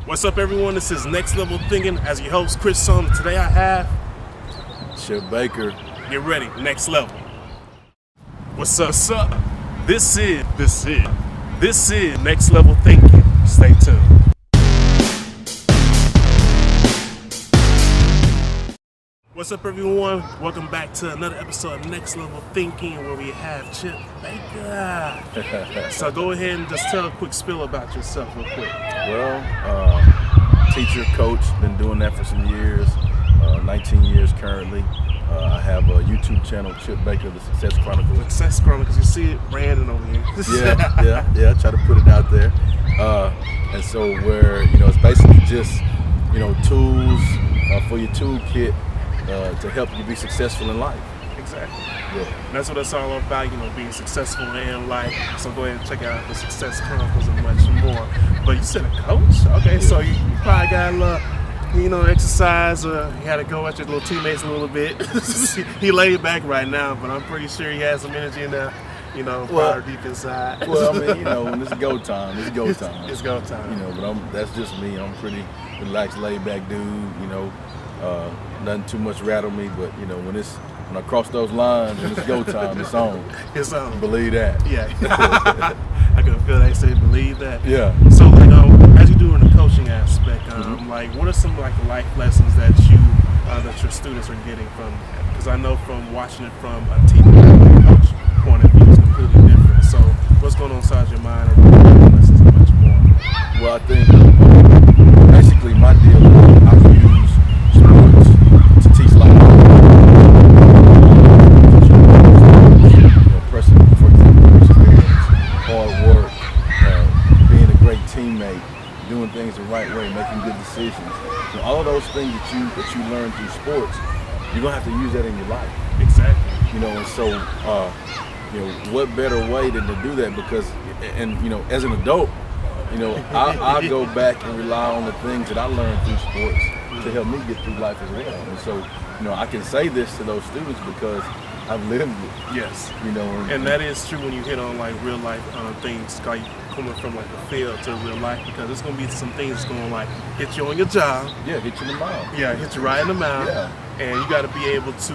What's up, everyone? This is Next Level Thinking as your host, Chris Son. Today I have Chip Baker. Get ready, next level. What's up, sup? This is Next Level Thinking. Stay tuned. What's up, everyone? Welcome back to another episode of Next Level Thinking, where we have Chip Baker. So go ahead and just tell a quick spiel about yourself real quick. Well, teacher, coach, been doing that for some years, 19 years currently. I have a YouTube channel, Chip Baker, the Success Chronicles. Success Chronicles, you see it branding over here. Yeah, I try to put it out there. And so where, it's basically just, tools for your toolkit to help you be successful in life. Exactly. Yeah. That's what it's all about, being successful in life. So go ahead and check out the Success Chronicles and much more. But you said a coach? Okay, yeah. So you probably got a little, exercise, or you had to go at your little teammates a little bit. He laid back right now, but I'm pretty sure he has some energy in there, fire deep inside. Well, when it's go time, it's go time. It's go time. But that's just me. I'm pretty relaxed, laid back dude, nothing too much rattle me, but when I cross those lines and it's go time, it's on. It's on. Believe that. Yeah. I can feel they say believe that. Yeah. So as you do in the coaching aspect, what are some life lessons that your students are getting from? Because I know from watching it from a team coach point of view, it's completely different. So what's going on inside your mind and lessons and much more? Well, I think basically my deal is I use sports to teach life. For example, experience, hard work, being a great teammate, doing things the right way, making good decisions. All of those things that you learn through sports, you're gonna have to use that in your life. Exactly. And so what better way than to do that? Because as an adult, I go back and rely on the things that I learned through sports to help me get through life as well. And so, I can say this to those students because I've lived it. Yes. And that is true when you hit on real life things, like coming from the field to real life, because there's gonna be some things that's gonna hit you on your job. Yeah, hit you in the mouth. Yeah, hit you right in the mouth. Yeah. And you got to be able to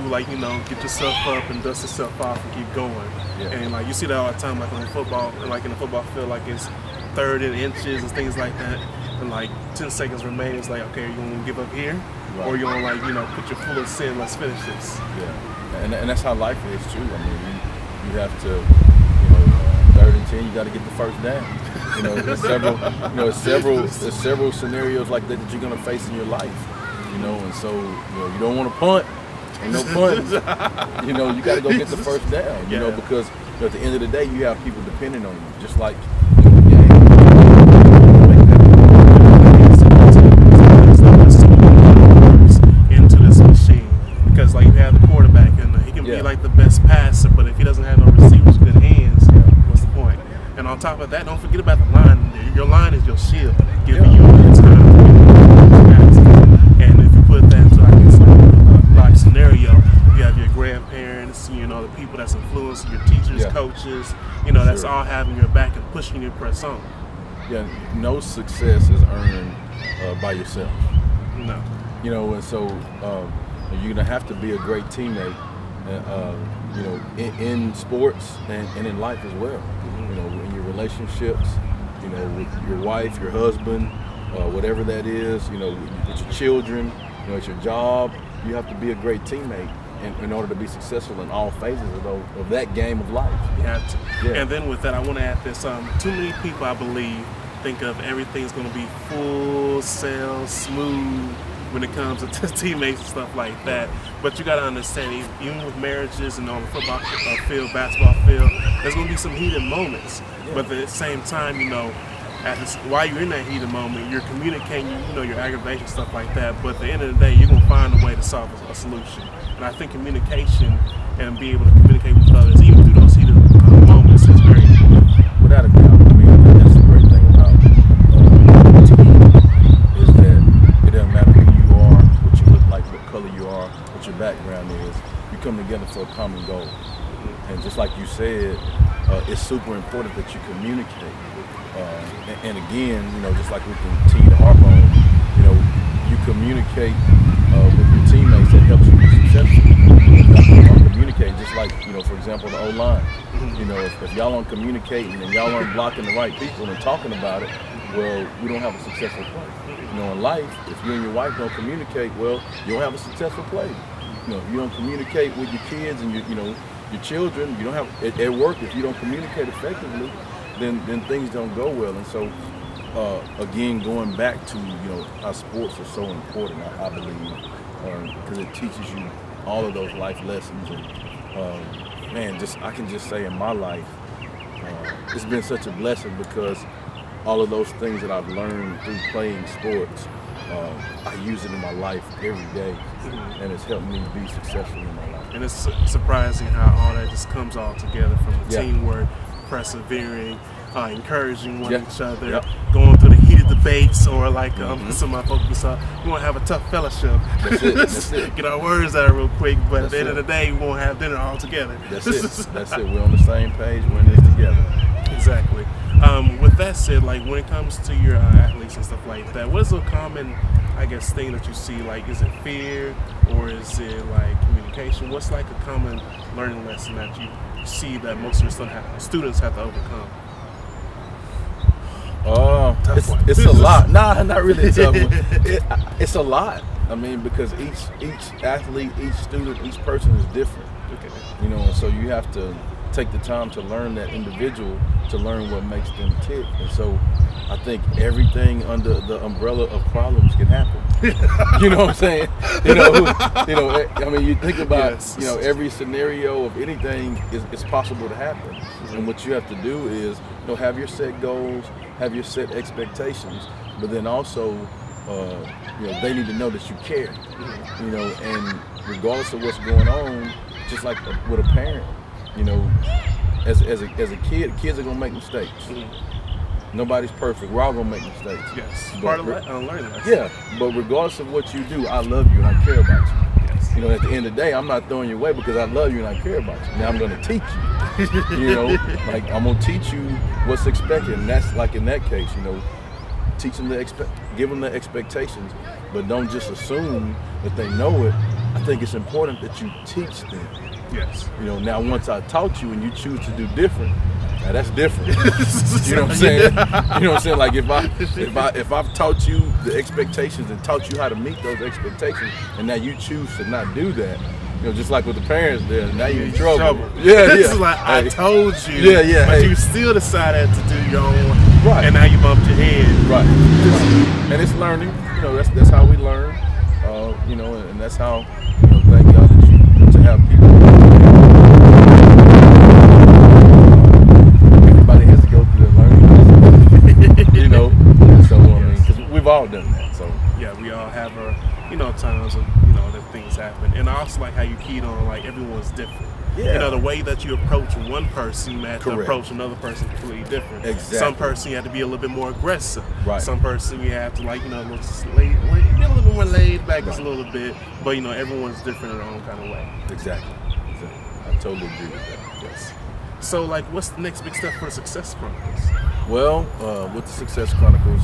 get yourself up and dust yourself off and keep going. Yeah. And you see that all the time, on football, in the football field, it's third and inches and things like that. And 10 seconds remaining, it's okay, are you gonna give up here, right, or you gonna put your fullest in? Let's finish this. Yeah, and that's how life is too. You have to, third and 10, you got to get the first down. There's several scenarios like that you're gonna face in your life. And so you don't want to punt. Ain't no punting. You got to go get the first down. Because at the end of the day, you have people depending on you, just like the game. Into this machine, because you have the quarterback and he can be the best passer, but if he doesn't have no receivers, good hands, what's the point? And on top of that, don't forget about the line. Your line is your shield, giving you time. And if you put that into a scenario, you have your grandparents, the people that's influencing your teachers, coaches, that's all having your back and pushing you to press on. Yeah, no success is earned by yourself. No. And so you're gonna have to be a great teammate, in sports and in life as well. In your relationships, with your wife, your husband, whatever that is, with your children, at your job, you have to be a great teammate in order to be successful in all phases of that game of life. You have to. Yeah. And then with that, I want to add this. Too many people, I believe, think of everything's going to be full sail, smooth when it comes to teammates and stuff like that. But you got to understand, even with marriages and on the football field, basketball field, there's going to be some heated moments. Yeah. But at the same time, while you're in that heated moment, you're communicating, your aggravation, stuff like that. But at the end of the day, you're going to find a way to solve a solution. And I think communication and being able to communicate with others, even through those heated moments, is very important. Without a doubt. That's the great thing about team, is that it doesn't matter who you are, what you look like, what color you are, what your background is. You come together for a common goal. And just like you said, it's super important that you communicate. And again, just like we continue to harp on, communicate with your teammates that helps you be successful. You got to communicate, just like, for example, the O-line. If y'all aren't communicating and y'all aren't blocking the right people and talking about it, well, we don't have a successful play. In life, if you and your wife don't communicate, well, you don't have a successful play. If you don't communicate with your kids and your children, you don't have at work. If you don't communicate effectively, then things don't go well. And so, again, going back to how sports are so important, I believe, because it teaches you all of those life lessons. And I can just say in my life, it's been such a blessing because all of those things that I've learned through playing sports, I use it in my life every day, and it's helped me be successful in my life. And it's surprising how all that just comes all together from the teamwork, persevering, encouraging one each other, going through the heated debates, or like some of my folks we want to have a tough fellowship. That's it. Get our words out real quick, but at the end of the day, we won't have dinner all together. That's it. We're on the same page. We're in this together. Exactly. With that said, like when it comes to your athletes and stuff like that, what is a common, thing that you see? Like, is it fear or is it like communication? What's like a common learning lesson that you see that most of your students have to overcome? It's a lot. Nah, not really a tough one. It's a lot. I mean, because each athlete, each student, each person is different. Okay. And so you have to take the time to learn that individual, to learn what makes them tick. And so I think everything under the umbrella of problems can happen. You know what I'm saying? I mean, you think about, every scenario of anything is possible to happen. And what you have to do is, have your set goals, have your set expectations, but then also, they need to know that you care. And regardless of what's going on, just like with a parent, as a kid, kids are gonna make mistakes. Nobody's perfect. We're all gonna make mistakes. Yes, part of learning. Yeah, but regardless of what you do, I love you and I care about you. Yes. At the end of the day, I'm not throwing you away because I love you and I care about you. Now I'm gonna teach you. Like I'm gonna teach you what's expected, and that's like in that case, teach them give them the expectations, but don't just assume that they know it. I think it's important that you teach them. Yes. Now once I taught you and you choose to do different, now that's different. You know what I'm saying? You know what I'm saying? Like if I've taught you the expectations and taught you how to meet those expectations, and now you choose to not do that, just like with the parents there, now you're in trouble. Yeah. This is like I told you. Yeah. But you still decided to do your own. Right. And now you bumped your head. Right. And it's learning. That's how we learn. And that's how. Thank God that to have people. Everybody has to go through that learning. So I mean, because we've all done that. So yeah, we all have our times of that things happen, and I also like how you keyed on like everyone's different. Yeah. The way that you approach one person, you have to Correct. approach another person completely different. Exactly. Some person you have to be a little bit more aggressive. Right. Some person you have to be a little bit more laid back just a little bit. But everyone's different in their own kind of way. Exactly. I totally agree with that. Yes. So what's the next big step for Success Chronicles? Well, with the Success Chronicles,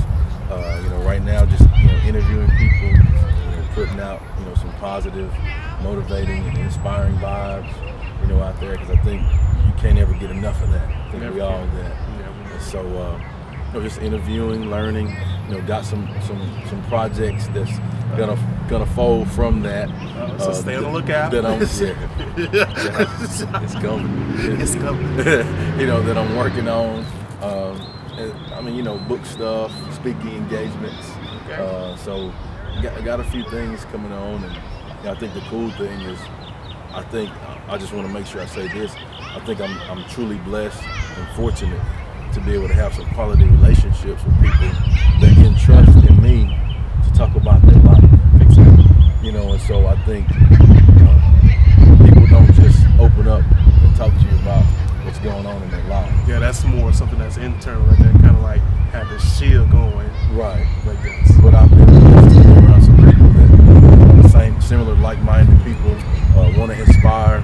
right now just interviewing people, putting out some positive, motivating, and inspiring vibes. Out there, because I think you can't ever get enough of that. I think we all do that. And so, just interviewing, learning. Got some projects that's gonna fold from that. So stay on the lookout. That I'm, it's coming. It's coming. That I'm working on. Book stuff, speaking engagements. Okay. So, got a few things coming on, and I think the cool thing is, I just want to make sure I say this. I think I'm truly blessed and fortunate to be able to have some quality relationships with people that can trust in me to talk about their life. And so I think people don't just open up and talk to you about what's going on in their life. Yeah, that's more something that's internal, that kind of like have the shield going. Right. Like this. But I've been blessed to be around some people that similar, like-minded people want to inspire,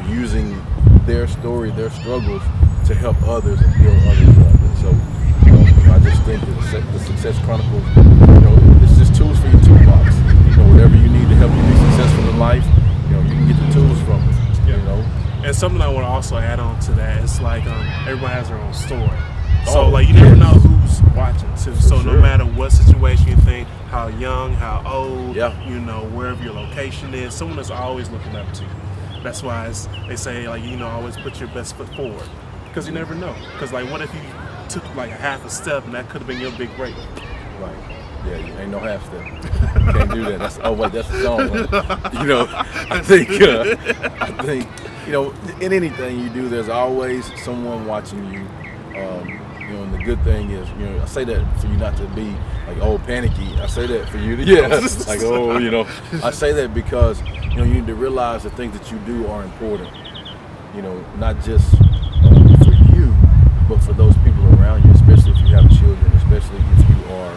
using their story, their struggles to help others and build others up. And so I just think that the Success Chronicles, it's just tools for your toolbox. something I want to also add on to that. It's like everyone has their own story. Oh, So like you never know who's watching too. So sure. no matter what situation you think, how young, how old, Yeah. you know, wherever your location is, someone is always looking up to you. That's why they say like, you know, always put your best foot forward, because you never know. Because like, what if you took like a half a step and that could have been your big break? Right. Yeah, you ain't no half step. You can't do that. That's the song. Huh? You know, I think you know, in anything you do, there's always someone watching you. You know, and the good thing is, you know, I say that for you not to be like, oh, panicky. I say that for you to, like, oh, you know. I say that because, you know, you need to realize the things that you do are important. You know, not just for you, but for those people around you, especially if you have children, especially if you are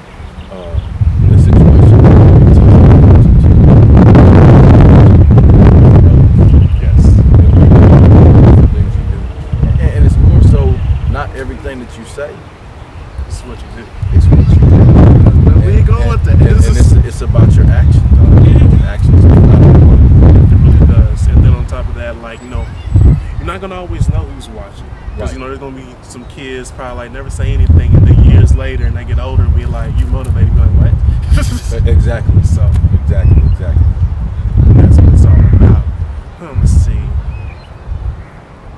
in a situation where you things you do. And it's more so not everything that you say. It's what you do. It's what you do. Where you going with that? And it's about your actions. And actions are not important. It really does. And then on top of that, like, you know, you're not gonna always know who's watching. Because, you know, there's gonna be some kids probably like never say anything, and then years later, and they get older and be like, you motivated, be like, what? Exactly. So Exactly. that's what it's all about. Let's see.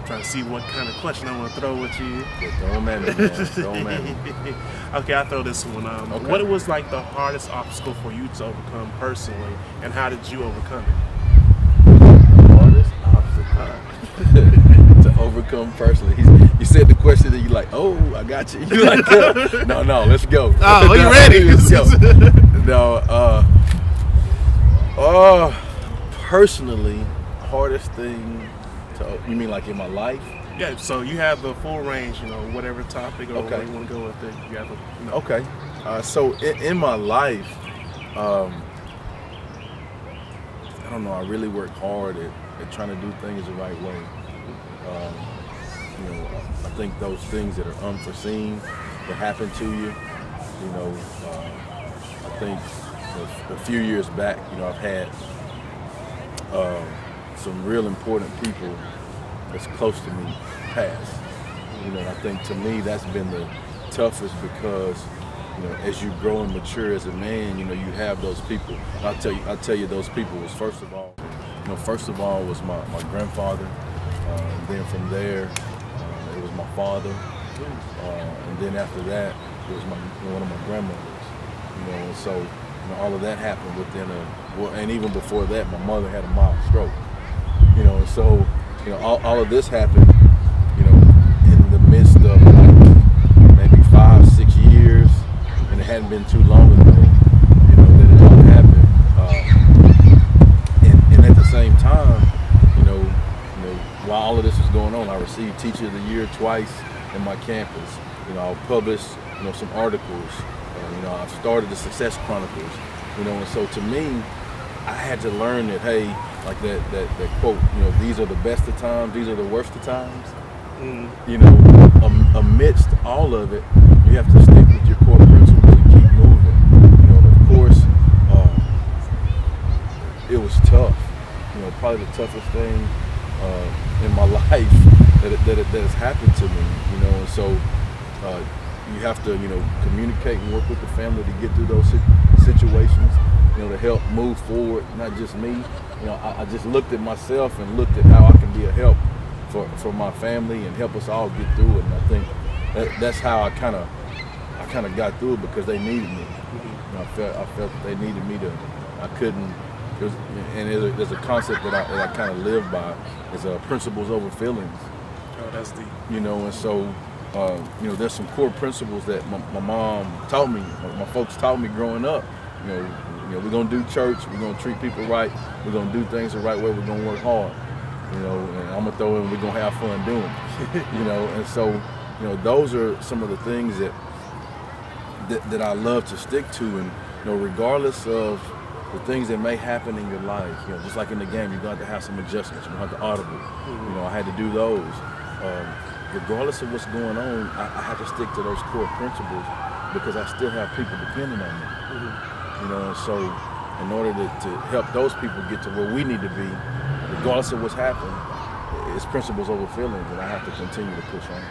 Trying to see what kind of question I want to throw at you. Don't matter, man. Don't matter. Okay, I'll throw this one. Okay. What was like the hardest obstacle for you to overcome personally, and how did you overcome it? Hardest obstacle to overcome personally. You said the question that you like, oh, I got you. You like, no, let's go. Oh, you ready? Let's go. No, personally, hardest thing to, you mean like in my life? Yeah, so you have the full range, you know, whatever topic or Okay. where you want to go with it. You have a, you know. Okay. So in my life, I don't know, I really work hard at trying to do things the right way. You know, I think those things that are unforeseen that happen to you, you know, I think a few years back, you know, I've had some real important people that's close to me pass. You know, and I think to me that's been the toughest because, you know, as you grow and mature as a man, you know, you have those people. And I'll tell you those people was first of all was my grandfather. And then from there, it was my father. And then after that, it was one of my grandmothers. You know, and so, you know, all of that happened within and even before that, my mother had a mild stroke. You know, and so, you know, all of this happened, you know, in the midst of like maybe 5-6 years, and it hadn't been too long ago, you know, that it all happened. And at the same time, you know, while all of this was going on, I received Teacher of the Year twice in my campus. You know, I published, you know, some articles. You know, I started the Success Chronicles. You know, and so to me, I had to learn that, hey, like that quote, you know, these are the best of times, these are the worst of times. You know, amidst all of it, you have to stick with your core principles and keep moving. You know, and of course, it was tough. You know, probably the toughest thing in my life that has happened to me. You know, and so you have to, you know, communicate and work with the family to get through those situations. You know, to help move forward, not just me. You know, I just looked at myself and looked at how I can be a help for my family and help us all get through it. And I think that's how I kind of got through it, because they needed me. You know, I felt that they needed me to. I couldn't. There's a concept that I kind of live by. Is principles over feelings. Oh, that's deep. You know, and so you know, there's some core principles that my mom taught me, my folks taught me growing up. You know, we're gonna do church. We're gonna treat people right. We're gonna do things the right way. We're gonna work hard. You know, and I'm gonna throw in, we're gonna have fun doing it. You know, and so, you know, those are some of the things that I love to stick to. And, you know, regardless of the things that may happen in your life, you know, just like in the game, you're going to have some adjustments. You're going to have to audible. You know, I had to do those. Regardless of what's going on, I have to stick to those core principles, because I still have people depending on me. You know, and so in order to help those people get to where we need to be, regardless of what's happened, it's principles over feelings, and I have to continue to push on.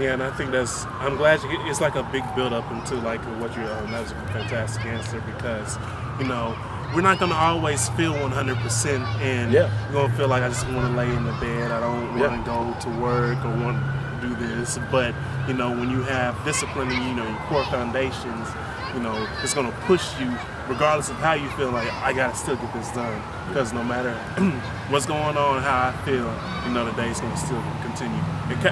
Yeah, and I think I'm glad it's like a big build up into like what that was a fantastic answer, because, we're not going to always feel 100%, and Yeah. we're going to feel like I just want to lay in the bed, I don't want to go to work or want to do this. But, when you have discipline and, your core foundations, it's going to push you regardless of how you feel. Like, I got to still get this done, because no matter what's going on, how I feel, the day's going to still continue.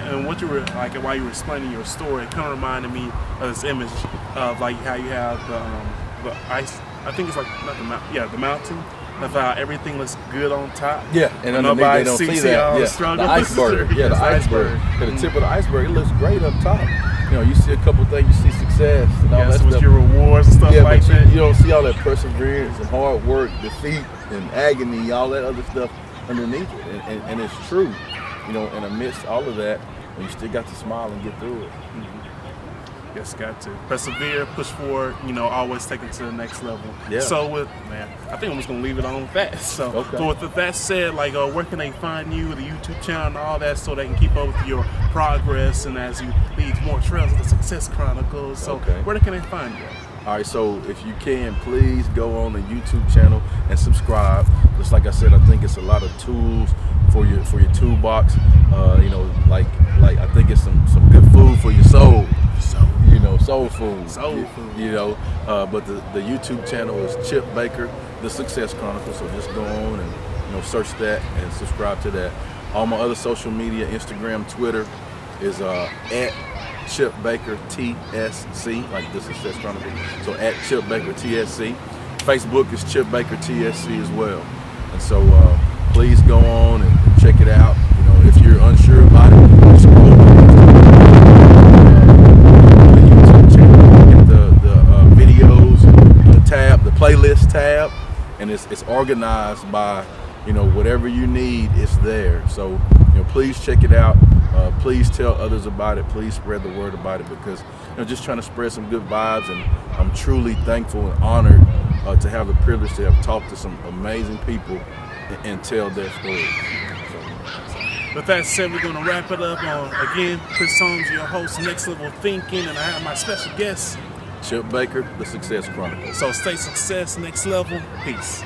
And what you were, like, while you were explaining your story, it kind of reminded me of this image of, like, how you have the ice, I think it's like, not the mountain, the mountain, of how everything looks good on top. Yeah, and underneath nobody they don't see that. all Yeah, the struggle. the iceberg. Yeah, the iceberg. At the tip of the iceberg, it looks great up top. You see a couple things, you see success and all that with stuff. your rewards and stuff like but that. you don't see all that perseverance and hard work, defeat and agony, all that other stuff underneath it. And it's true. And amidst all of that, you still got to smile and get through it. Yes, got to persevere, push forward. Always take it to the next level. Yeah. So I think I'm just gonna leave it on with that. So, okay. So with that said, like, where can they find you, the YouTube channel, and all that, so they can keep up with your progress and as you lead more trails of the Success Chronicles? So, where can they find you? All right, so if you can, please go on the YouTube channel and subscribe. Just like I said, I think it's a lot of tools for your toolbox. Like I think it's some good food for your soul. Soul food. Soul food. But the YouTube channel is Chip Baker, the Success Chronicles. So just go on and search that and subscribe to that. All my other social media, Instagram, Twitter, is at Chip Baker TSC, like the Success Chronicles. So at Chip Baker TSC. Facebook is Chip Baker TSC as well. And so please go on and check it out. If you're unsure about it, scroll the YouTube channel, get the videos, the tab, the playlist tab, and it's organized by whatever you need, it's there. So please check it out. Please tell others about it. Please spread the word about it, because just trying to spread some good vibes, and I'm truly thankful and honored to have the privilege to have talked to some amazing people and tell their stories. With that said, we're going to wrap it up on, again, Chris Holmes, your host, Next Level Thinking, and I have my special guest, Chip Baker, the Success Chronicles. So stay success, next level. Peace.